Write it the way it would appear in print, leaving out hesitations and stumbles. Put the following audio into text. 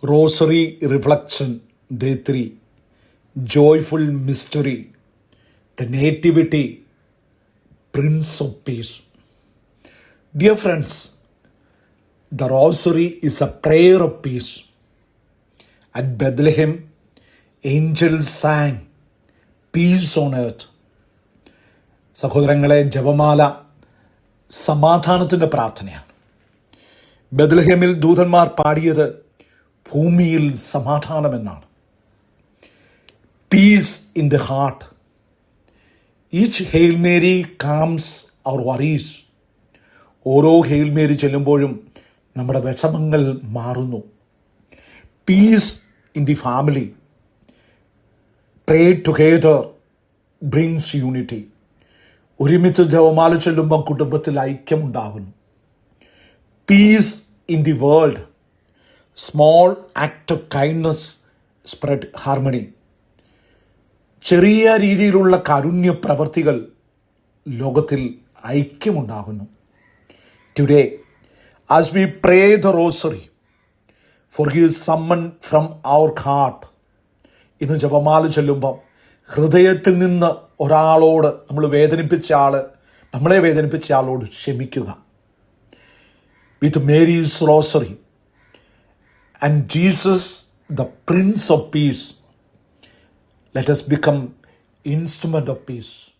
Rosary Reflection, Day 3. Joyful Mystery, the Nativity, Prince of Peace. Dear friends, the Rosary is a prayer of peace. At Bethlehem, angels sang, Peace on earth. സഹോദരങ്ങളെ, ജപമാല സമാധാനത്തിൻ്റെ പ്രാർത്ഥനയാണ്. ബെത്ലഹേമിൽ ദൂതന്മാർ പാടിയത് ഭൂമിയിൽ സമാധാനമെന്നാണ്. Peace in the heart. Each hail Mary calms our worries. ഓരോ hail Mary ചെല്ലുമ്പോഴും നമ്മുടെ വിഷമങ്ങൾ മാറുന്നു. Peace in the family. Pray together brings unity. ഒരുമിച്ച് ജപമാല ചൊല്ലുമ്പോൾ കുടുംബത്തിൽ ഐക്യമുണ്ടാകുന്നു. Peace in the world. Small act of kindness spread harmony. ചെറിയ രീതിയിലുള്ള കാരുണ്യ പ്രവർത്തികൾ ലോകത്തിൽ ഐക്യമുണ്ടാകുന്നു. Today as we pray the rosary, forgive someone from our heart. ഇന്ന് ജപമാല ചൊല്ലുമ്പം ഹൃദയത്തിൽ നിന്ന് ഒരാളോട് നമ്മളെ വേദനിപ്പിച്ച ആളോട് ക്ഷമിക്കുക. With Mary's rosary and Jesus, the Prince of Peace, let us become instrument of peace.